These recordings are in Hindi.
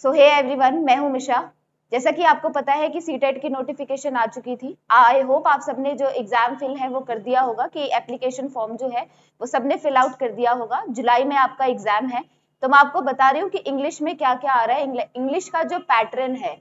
सो हे एवरीवन, मैं हूं मिशा। जैसा कि आपको पता है कि सीटेट की नोटिफिकेशन आ चुकी थी। आई होप आप सबने जो एग्जाम फिल है वो कर दिया होगा, कि एप्लीकेशन फॉर्म जो है वो सबने फिल आउट कर दिया होगा। जुलाई में आपका एग्जाम है। तो मैं आपको बता रही हूँ कि इंग्लिश में क्या क्या आ रहा है। इंग्लिश का जो पैटर्न है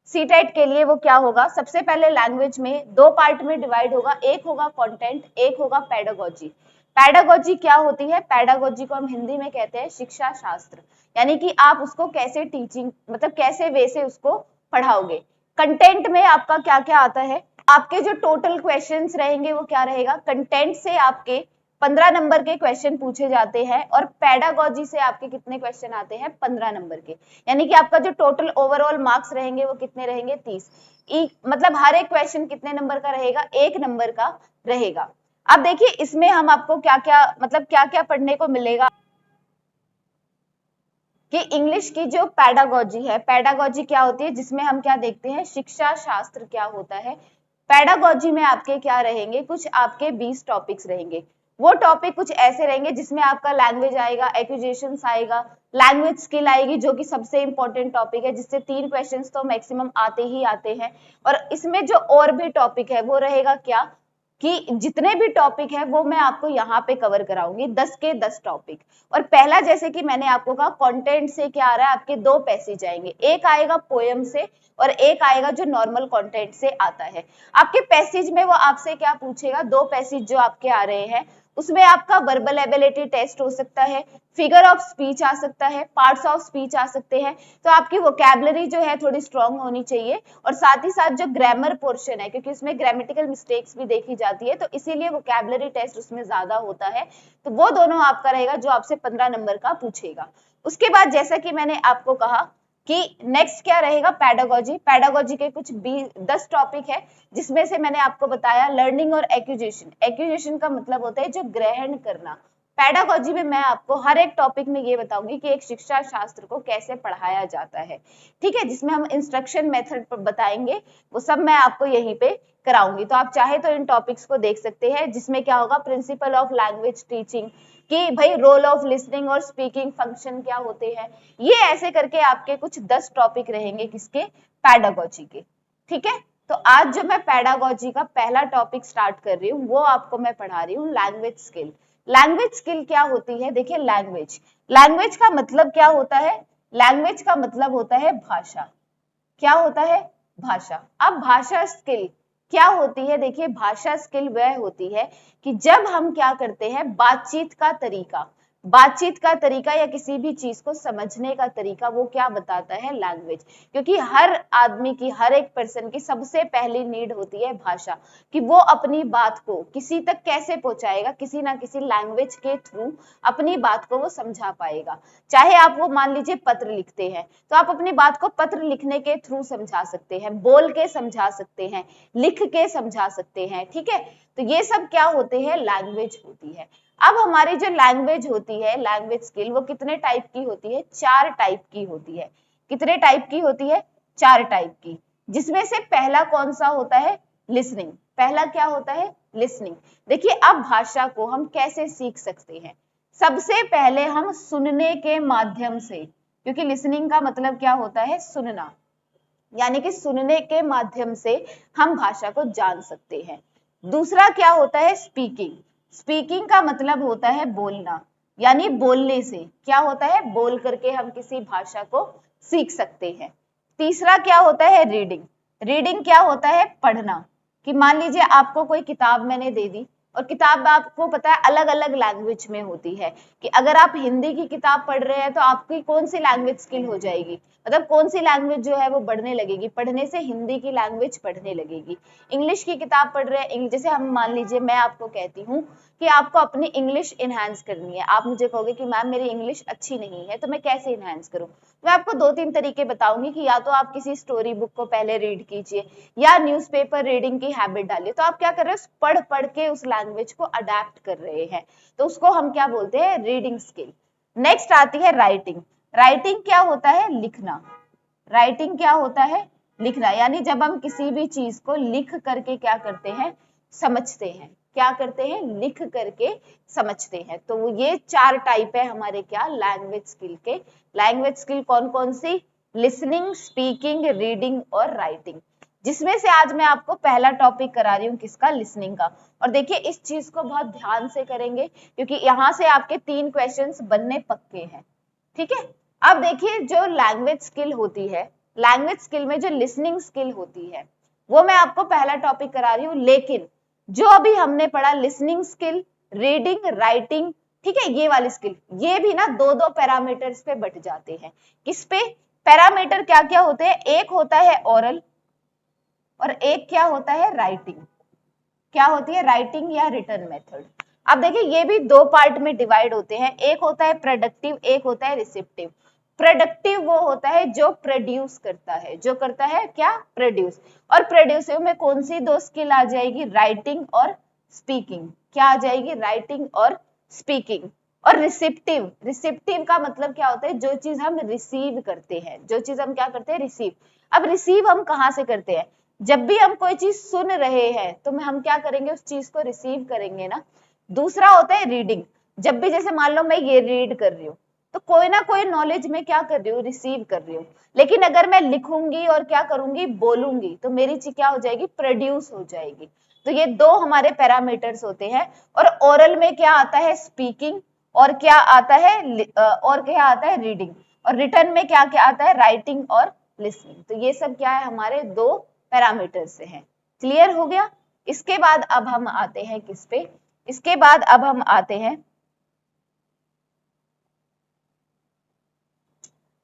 सीटेट के लिए वो क्या होगा। सबसे पहले लैंग्वेज में दो पार्ट में डिवाइड होगा, एक होगा कंटेंट, एक होगा पेडागोजी। पेडागोजी क्या होती है? पेडागोजी को हम हिंदी में कहते हैं शिक्षा शास्त्र, यानी कि आप उसको कैसे टीचिंग, मतलब कैसे वे से उसको पढ़ाओगे। कंटेंट में आपका क्या क्या आता है, आपके जो टोटल क्वेश्चंस रहेंगे वो क्या रहेगा, कंटेंट से आपके 15 नंबर के क्वेश्चन पूछे जाते हैं और पेडागोजी से आपके कितने क्वेश्चन आते हैं, 15 नंबर के। यानी कि आपका जो टोटल ओवरऑल मार्क्स रहेंगे वो कितने रहेंगे, 30। मतलब हर एक क्वेश्चन कितने नंबर का रहेगा, 1 नंबर का रहेगा। अब देखिए इसमें हम आपको क्या क्या, मतलब क्या क्या पढ़ने को मिलेगा कि इंग्लिश की जो पेडागोजी है, पेडागोजी क्या होती है, जिसमें हम क्या देखते हैं, शिक्षा शास्त्र क्या होता है। पेडागोजी में आपके क्या रहेंगे, कुछ आपके 20 टॉपिक्स रहेंगे। वो टॉपिक कुछ ऐसे रहेंगे जिसमें आपका लैंग्वेज आएगा, एक्विजिशंस आएगा, लैंग्वेज स्किल आएगी, जो कि सबसे इंपॉर्टेंट टॉपिक है, जिससे 3 क्वेश्चंस तो मैक्सिमम आते ही आते हैं। और इसमें जो और भी टॉपिक है वो रहेगा क्या, कि जितने भी टॉपिक है वो मैं आपको यहाँ पे कवर कराऊंगी, 10 के 10 टॉपिक। और पहला, जैसे कि मैंने आपको कहा, कंटेंट से क्या आ रहा है, आपके 2 पैसेज आएंगे, एक आएगा पोएम से और एक आएगा जो नॉर्मल कंटेंट से आता है। आपके पैसेज में वो आपसे क्या पूछेगा, 2 पैसेज जो आपके आ रहे हैं उसमें आपका वर्बल एबिलिटी टेस्ट हो सकता है, फिगर ऑफ स्पीच आ सकता है, पार्ट्स ऑफ स्पीच आ सकते हैं। तो आपकी वोकैबुलरी जो है थोड़ी स्ट्रांग होनी चाहिए, और साथ ही साथ जो ग्रामर पोर्शन है, क्योंकि उसमें ग्रामेटिकल मिस्टेक्स भी देखी जाती है, तो इसीलिए वोकैबुलरी टेस्ट उसमें ज्यादा होता है। तो वो दोनों आपका रहेगा जो आपसे 15 नंबर का पूछेगा। उसके बाद जैसा कि मैंने आपको कहा कि नेक्स्ट क्या रहेगा, पेडागोजी। पेडागोजी के कुछ 10 टॉपिक है, जिसमें से मैंने आपको बताया लर्निंग और एक्विजिशन। एक्विजिशन का मतलब होता है जो ग्रहण करना। पेडागोजी में मैं आपको हर एक टॉपिक में ये बताऊंगी कि एक शिक्षा शास्त्र को कैसे पढ़ाया जाता है, ठीक है, जिसमें हम इंस्ट्रक्शन मेथड बताएंगे, वो सब मैं आपको यहीं पे कराऊंगी। तो आप चाहे तो इन टॉपिक्स को देख सकते हैं, जिसमें क्या होगा, प्रिंसिपल ऑफ लैंग्वेज टीचिंग, कि भाई रोल ऑफ लिसनिंग और स्पीकिंग फंक्शन क्या होते हैं। ये ऐसे करके आपके कुछ 10 टॉपिक रहेंगे किसके, पेडागोजी के, ठीक है। तो आज जो मैं पेडागोजी का पहला टॉपिक स्टार्ट कर रही हूँ वो आपको मैं पढ़ा रही हूँ लैंग्वेज स्किल। लैंग्वेज स्किल क्या होती है, देखिए लैंग्वेज, लैंग्वेज का मतलब क्या होता है, लैंग्वेज का मतलब होता है भाषा। क्या होता है, भाषा। अब भाषा स्किल क्या होती है, देखिए भाषा स्किल वह होती है कि जब हम क्या करते हैं, बातचीत का तरीका, बातचीत का तरीका या किसी भी चीज को समझने का तरीका, वो क्या बताता है, लैंग्वेज। क्योंकि हर आदमी की, हर एक पर्सन की सबसे पहली नीड होती है भाषा, कि वो अपनी बात को किसी तक कैसे पहुंचाएगा, किसी ना किसी लैंग्वेज के थ्रू अपनी बात को वो समझा पाएगा। चाहे आप वो मान लीजिए पत्र लिखते हैं, तो आप अपनी बात को पत्र लिखने के थ्रू समझा सकते हैं, बोल के समझा सकते हैं, लिख के समझा सकते हैं, ठीक है। तो ये सब क्या होते हैं, लैंग्वेज होती है। अब हमारी जो लैंग्वेज होती है, लैंग्वेज स्किल, वो कितने टाइप की होती है, 4 टाइप की होती है। कितने टाइप की होती है, 4 टाइप की। जिसमें से पहला कौन सा होता है, लिसनिंग। पहला क्या होता है, लिसनिंग। देखिए अब भाषा को हम कैसे सीख सकते हैं, सबसे पहले हम सुनने के माध्यम से, क्योंकि लिसनिंग का मतलब क्या होता है, सुनना, यानी कि सुनने के माध्यम से हम भाषा को जान सकते हैं। दूसरा क्या होता है, स्पीकिंग। स्पीकिंग का मतलब होता है बोलना, यानी बोलने से क्या होता है, बोल करके हम किसी भाषा को सीख सकते हैं। तीसरा क्या होता है, रीडिंग। रीडिंग क्या होता है, पढ़ना, कि मान लीजिए आपको कोई किताब मैंने दे दी, और किताब आपको पता है अलग अलग लैंग्वेज में होती है, कि अगर आप हिंदी की किताब पढ़ रहे हैं तो आपकी कौन सी लैंग्वेज स्किल हो जाएगी, मतलब कौन सी लैंग्वेज जो है वो बढ़ने लगेगी, पढ़ने से हिंदी की लैंग्वेज बढ़ने लगेगी। इंग्लिश की किताब पढ़ रहे हैं, जैसे हम मान लीजिए मैं आपको कहती हूँ कि आपको अपनी इंग्लिश इनहैंस करनी है, आप मुझे कहोगे कि मैम मेरी इंग्लिश अच्छी नहीं है, तो मैं कैसे इनहैंस करूँ। मैं आपको 2-3 तरीके बताऊंगी, कि या तो आप किसी स्टोरी बुक को पहले रीड कीजिए, या न्यूज़पेपर रीडिंग की हैबिट डालिए। तो आप क्या कर रहे हो, पढ़ पढ़ के उस लैंग्वेज को अडेप्ट कर रहे हैं, तो उसको हम क्या बोलते हैं, रीडिंग स्किल। नेक्स्ट आती है राइटिंग। राइटिंग क्या होता है, लिखना। राइटिंग क्या होता है, लिखना, यानी जब हम किसी भी चीज को लिख करके क्या करते हैं, समझते हैं। क्या करते हैं, लिख करके समझते हैं। तो ये 4 टाइप है हमारे क्या, लैंग्वेज स्किल के। लैंग्वेज स्किल कौन कौन सी, लिसनिंग, स्पीकिंग, रीडिंग और राइटिंग, जिसमें से आज मैं आपको पहला टॉपिक करा रही हूँ किसका, लिसनिंग का। और देखिए इस चीज को बहुत ध्यान से करेंगे क्योंकि यहाँ से आपके 3 क्वेश्चंस बनने पक्के हैं, ठीक है। अब देखिए जो लैंग्वेज स्किल होती है, लैंग्वेज स्किल में जो लिसनिंग स्किल होती है वो मैं आपको पहला टॉपिक करा रही हूँ, लेकिन जो अभी हमने पढ़ा लिसनिंग स्किल, रीडिंग, राइटिंग, ठीक है, ये वाली स्किल, ये भी ना 2-2 पैरामीटर्स पे बट जाते हैं। किस पे? पैरामीटर क्या क्या होते हैं, एक होता है ओरल और एक क्या होता है राइटिंग। क्या होती है? राइटिंग या रिटन मेथड। अब देखिए ये भी 2 पार्ट में डिवाइड होते हैं, एक होता है प्रोडक्टिव, एक होता है रिसेप्टिव। प्रोडक्टिव वो होता है जो प्रोड्यूस करता है, जो करता है क्या, प्रोड्यूस। और प्रोड्यूसिव में कौन सी 2 स्किल आ जाएगी, राइटिंग और स्पीकिंग। क्या आ जाएगी, राइटिंग और स्पीकिंग। और रिसेप्टिव, रिसेप्टिव का मतलब क्या होता है, जो चीज हम रिसीव करते हैं, जो चीज हम क्या करते हैं, रिसीव। अब रिसीव हम कहाँ से करते हैं, जब भी हम कोई चीज सुन रहे हैं तो हम क्या करेंगे, उस चीज को रिसीव करेंगे ना। दूसरा होता है रीडिंग, जब भी जैसे मान लो मैं ये रीड कर रही हूँ तो कोई ना कोई नॉलेज में क्या कर रही हूँ, रिसीव कर रही हूँ। लेकिन अगर मैं लिखूंगी और क्या करूंगी, बोलूंगी, तो मेरी चीज क्या हो जाएगी, प्रोड्यूस हो जाएगी। तो ये 2 हमारे पैरामीटर्स होते हैं। और ओरल में क्या आता है, स्पीकिंग, और क्या आता है और क्या आता है, रीडिंग। और रिटन में क्या क्या आता है, राइटिंग और लिसनिंग। तो ये सब क्या है, हमारे 2 पैरामीटर से हैं। क्लियर हो गया। इसके बाद अब हम आते हैं किस पे, इसके बाद अब हम आते हैं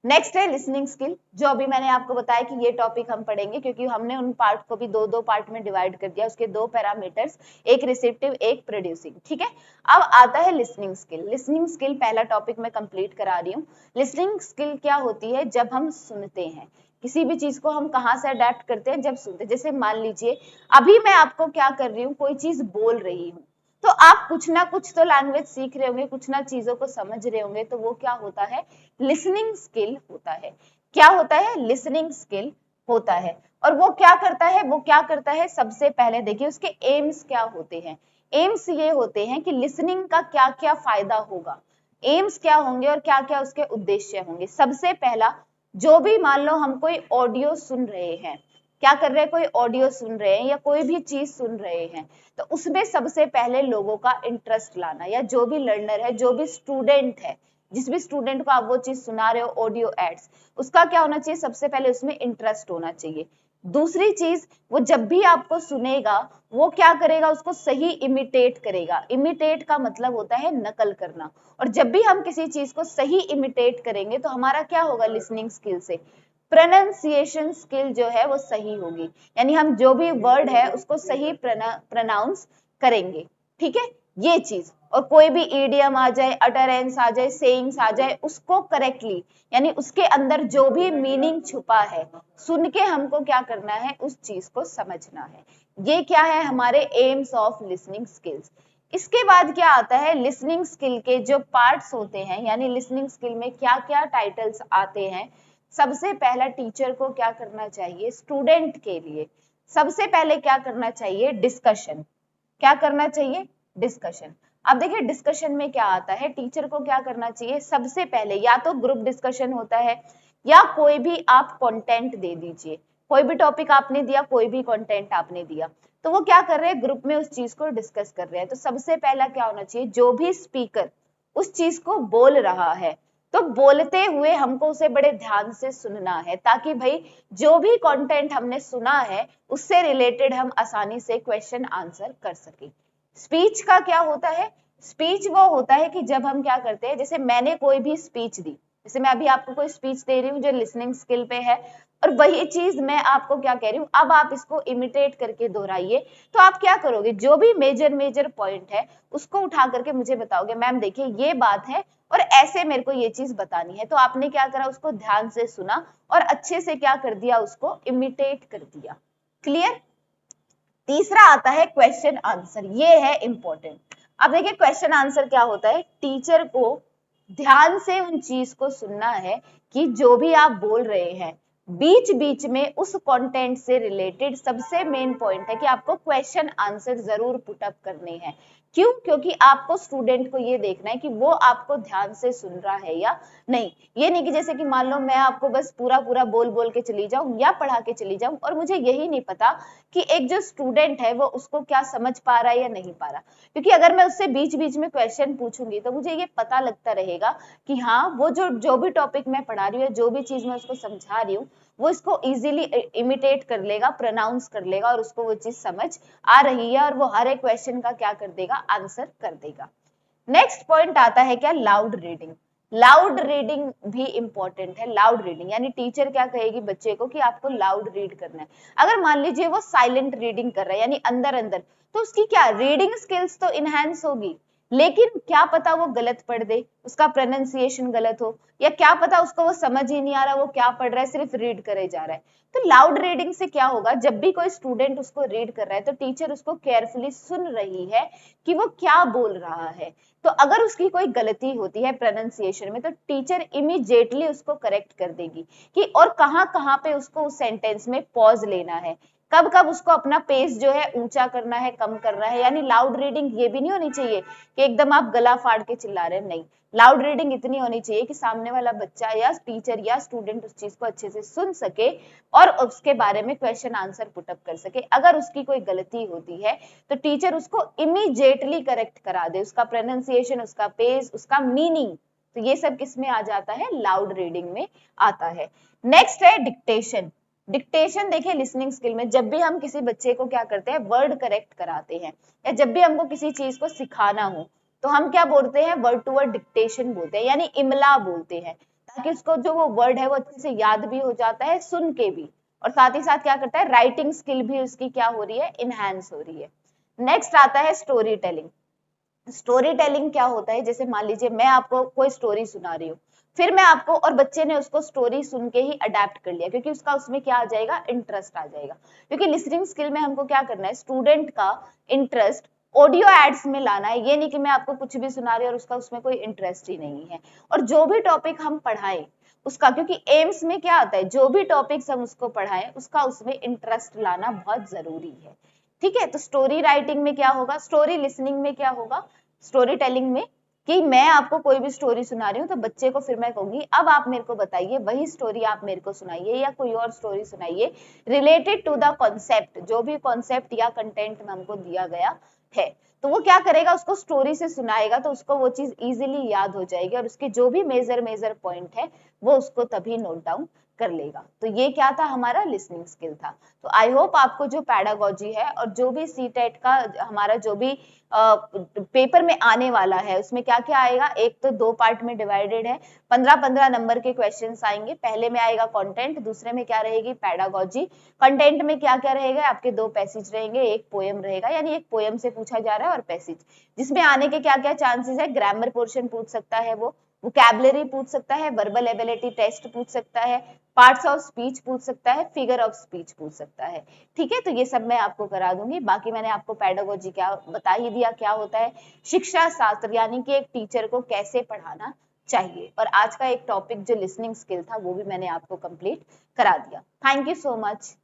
नेक्स्ट है लिसनिंग स्किल, जो अभी मैंने आपको बताया कि ये टॉपिक हम पढ़ेंगे क्योंकि हमने उन पार्ट को भी 2-2 पार्ट में डिवाइड कर दिया, उसके 2 पैरामीटर्स, एक रिसेप्टिव एक प्रोड्यूसिंग, ठीक है। अब आता है लिसनिंग स्किल। लिसनिंग स्किल पहला टॉपिक मैं कंप्लीट करा रही हूँ। लिसनिंग स्किल क्या होती है, जब हम सुनते हैं किसी भी चीज को, हम कहाँ से अडेप्ट करते हैं, जब सुनते हैं। जैसे मान लीजिए अभी मैं आपको क्या कर रही हूँ, कोई चीज बोल रही हूँ, तो आप कुछ ना कुछ तो लैंग्वेज सीख रहे होंगे, कुछ ना चीजों को समझ रहे होंगे, तो वो क्या होता है, लिसनिंग स्किल होता है। क्या होता है, लिसनिंग स्किल होता है। और वो क्या करता है, वो क्या करता है, सबसे पहले देखिए उसके एम्स क्या होते हैं। एम्स ये होते हैं कि लिसनिंग का क्या क्या फायदा होगा, एम्स क्या होंगे और क्या क्या उसके उद्देश्य होंगे। सबसे पहला, जो भी मान लो हम कोई ऑडियो सुन रहे हैं, क्या कर रहे हैं, कोई ऑडियो सुन रहे हैं या कोई भी चीज सुन रहे हैं, तो उसमें सबसे पहले लोगों का इंटरेस्ट लाना, या जो भी लर्नर है, जो भी स्टूडेंट है, जिस भी स्टूडेंट को आप वो चीज सुना रहे हो, ऑडियो एड्स, उसका क्या होना चाहिए, सबसे पहले उसमें इंटरेस्ट होना चाहिए। दूसरी चीज, वो जब भी आपको सुनेगा वो क्या करेगा, उसको सही इमिटेट करेगा। इमिटेट का मतलब होता है नकल करना। और जब भी हम किसी चीज को सही इमिटेट करेंगे तो हमारा क्या होगा, लिसनिंग स्किल से प्रोनाउंसिएशन स्किल जो है वो सही होगी, यानी हम जो भी वर्ड है उसको सही प्रोनाउंस करेंगे, ठीक है, ये चीज। और कोई भी ईडियम आ जाए, अटरेंस आ जाए, सेइंग्स आ जाए, उसको करेक्टली, यानी उसके अंदर जो भी मीनिंग छुपा है, सुन के हमको क्या करना है, उस चीज को समझना है। ये क्या है, हमारे एम्स ऑफ लिसनिंग स्किल्स। इसके बाद क्या आता है, लिसनिंग स्किल के जो पार्ट्स होते हैं, यानी लिसनिंग स्किल में क्या क्या टाइटल्स आते हैं। सबसे पहला, टीचर को क्या करना चाहिए, स्टूडेंट के लिए सबसे पहले क्या करना चाहिए, डिस्कशन। क्या करना चाहिए, डिस्कशन। अब देखिए डिस्कशन में क्या आता है, टीचर को क्या करना चाहिए, सबसे पहले या तो ग्रुप डिस्कशन होता है या कोई भी आप कंटेंट दे दीजिए, कोई भी टॉपिक आपने दिया, कोई भी कंटेंट आपने दिया, तो वो क्या कर रहे हैं, ग्रुप में उस चीज को डिस्कस कर रहे हैं। तो सबसे पहला क्या होना चाहिए, जो भी स्पीकर उस चीज को बोल रहा है, तो बोलते हुए हमको उसे बड़े ध्यान से सुनना है, ताकि भाई जो भी कंटेंट हमने सुना है उससे रिलेटेड हम आसानी से क्वेश्चन आंसर कर सके। स्पीच का क्या होता है, स्पीच वो होता है कि जब हम क्या करते हैं, जैसे मैंने कोई भी स्पीच दी, जैसे मैं अभी आपको कोई स्पीच दे रही हूँ जो लिसनिंग स्किल पे है, और वही चीज मैं आपको क्या कह रही हूँ, अब आप इसको इमिटेट करके दोहराइए। तो आप क्या करोगे, जो भी मेजर पॉइंट है उसको उठा करके मुझे बताओगे, मैम देखिए ये बात है और ऐसे मेरे को ये चीज बतानी है। तो आपने क्या करा, उसको ध्यान से सुना और अच्छे से क्या कर दिया, उसको इमिटेट कर दिया। क्लियर। तीसरा आता है क्वेश्चन आंसर, ये है इंपॉर्टेंट। अब देखिए क्वेश्चन आंसर क्या होता है, टीचर को ध्यान से उन चीज को सुनना है कि जो भी आप बोल रहे हैं बीच बीच में उस कंटेंट से रिलेटेड सबसे मेन पॉइंट है कि आपको क्वेश्चन आंसर जरूर पुट अप करने हैं। क्यों? क्योंकि आपको स्टूडेंट को ये देखना है कि वो आपको ध्यान से सुन रहा है या नहीं। ये नहीं कि जैसे कि मान लो मैं आपको बस पूरा पूरा बोल बोल के चली जाऊं या पढ़ा के चली जाऊं और मुझे यही नहीं पता कि एक जो स्टूडेंट है वो उसको क्या समझ पा रहा है या नहीं पा रहा। क्योंकि अगर मैं उससे बीच बीच में क्वेश्चन पूछूंगी तो मुझे ये पता लगता रहेगा कि हाँ वो जो भी टॉपिक मैं पढ़ा रही हूँ, जो भी चीज मैं उसको समझा रही हूँ, वो इसको इजीली इमिटेट कर लेगा, प्रोनाउंस कर लेगा और उसको वो चीज समझ आ रही है और वो हर एक क्वेश्चन का क्या कर देगा, आंसर कर देगा। नेक्स्ट पॉइंट आता है क्या, लाउड रीडिंग। लाउड रीडिंग भी इंपॉर्टेंट है। लाउड रीडिंग यानी टीचर क्या कहेगी बच्चे को कि आपको लाउड रीड करना है। अगर मान लीजिए वो साइलेंट रीडिंग कर रहा है यानी अंदर अंदर, तो उसकी क्या रीडिंग स्किल्स तो इनहेंस होगी, लेकिन क्या पता वो गलत पढ़ दे, उसका प्रोनाउंसिएशन गलत हो, या क्या पता उसको वो समझ ही नहीं आ रहा वो क्या पढ़ रहा है, सिर्फ रीड करे जा रहा है। तो लाउड रीडिंग से क्या होगा, जब भी कोई स्टूडेंट उसको रीड कर रहा है तो टीचर उसको केयरफुली सुन रही है कि वो क्या बोल रहा है। तो अगर उसकी कोई गलती होती है प्रोनाउंसिएशन में तो टीचर इमीडिएटली उसको करेक्ट कर देगी कि और कहाँ कहाँ पे उसको उस सेंटेंस में पॉज लेना है, कब कब उसको अपना पेस जो है ऊंचा करना है, कम करना है। यानी लाउड रीडिंग ये भी नहीं होनी चाहिए कि एकदम आप गला फाड़ के चिल्ला रहे हैं, नहीं। लाउड रीडिंग इतनी होनी चाहिए कि सामने वाला बच्चा या टीचर या स्टूडेंट उस चीज को अच्छे से सुन सके और उसके बारे में क्वेश्चन आंसर पुटअप कर सके। अगर उसकी कोई गलती होती है तो टीचर उसको इमीडिएटली करेक्ट करा दे, उसका प्रोनाउंसिएशन, उसका पेस, उसका मीनिंग। तो ये सब किस में आ जाता है, लाउड रीडिंग में आता है। नेक्स्ट है डिक्टेशन। डिक्टेशन देखिए लिसनिंग स्किल में जब भी हम किसी बच्चे को क्या करते हैं, वर्ड करेक्ट कराते हैं या जब भी हमको किसी चीज को सिखाना हो तो हम क्या बोलते हैं, वर्ड टू वर्ड डिक्टेशन बोलते हैं, यानी इमला बोलते हैं, ताकि उसको जो वो वर्ड है वो अच्छे से याद भी हो जाता है सुन के भी, और साथ ही साथ क्या करता है, राइटिंग स्किल भी उसकी क्या हो रही है, इनहेंस हो रही है। नेक्स्ट आता है स्टोरी टेलिंग। स्टोरी टेलिंग क्या होता है, जैसे मान लीजिए मैं आपको कोई स्टोरी सुना रही हूँ, फिर मैं आपको, और बच्चे ने उसको स्टोरी सुन के ही अडेप्ट कर लिया क्योंकि उसका उसमें क्या आ जाएगा, इंटरेस्ट आ जाएगा। क्योंकि लिसनिंग स्किल में हमको क्या करना है, स्टूडेंट का इंटरेस्ट ऑडियो एड्स में लाना है। ये नहीं कि मैं आपको कुछ भी सुना रही हूँ और उसका उसमें कोई इंटरेस्ट ही नहीं है। और जो भी टॉपिक हम पढ़ाएं उसका, क्योंकि एम्स में क्या आता है, जो भी टॉपिक्स हम उसको पढ़ाएं उसका उसमें इंटरेस्ट लाना बहुत जरूरी है। ठीक है, तो स्टोरी राइटिंग में क्या होगा, स्टोरी लिसनिंग में क्या होगा, स्टोरी टेलिंग में कि मैं आपको कोई भी स्टोरी सुना रही हूँ तो बच्चे को फिर मैं कहूंगी अब आप मेरे को बताइए, वही स्टोरी आप मेरे को सुनाइए या कोई और स्टोरी सुनाइए रिलेटेड टू द कॉन्सेप्ट, जो भी कॉन्सेप्ट या कंटेंट में हमको दिया गया है। तो वो क्या करेगा, उसको स्टोरी से सुनाएगा तो उसको वो चीज इजीली याद हो जाएगी और उसके जो भी मेजर पॉइंट है वो उसको तभी नोट डाउन कर लेगा। तो ये क्या था, हमारा लिसनिंग स्किल था। तो आई होप आपको जो पैडागोजी है और जो भी सीटेट का हमारा जो भी पेपर में आने वाला है उसमें क्या क्या आएगा, एक तो 2 पार्ट में डिवाइडेड है, 15-15 नंबर के क्वेश्चंस आएंगे। पहले में आएगा कंटेंट, दूसरे में क्या रहेगी, पैडागोजी। कंटेंट में क्या क्या रहेगा, आपके 2 पैसेज रहेंगे, एक पोएम रहेगा, यानी एक पोएम से पूछा जा रहा है और पैसेज, जिसमें आने के क्या क्या चांसेस है, ग्रामर पोर्शन पूछ सकता है, वो वोकैबुलरी पूछ सकता है, वर्बल एबिलिटी टेस्ट पूछ सकता है, पार्ट्स ऑफ स्पीच पूछ सकता है, फिगर ऑफ स्पीच पूछ सकता है। ठीक है, तो ये सब मैं आपको करा दूंगी। बाकी मैंने आपको पैडागोजी क्या बता ही दिया, क्या होता है शिक्षा शास्त्र, यानी कि एक टीचर को कैसे पढ़ाना चाहिए। और आज का एक टॉपिक जो लिसनिंग स्किल था वो भी मैंने आपको कंप्लीट करा दिया। Thank you so much.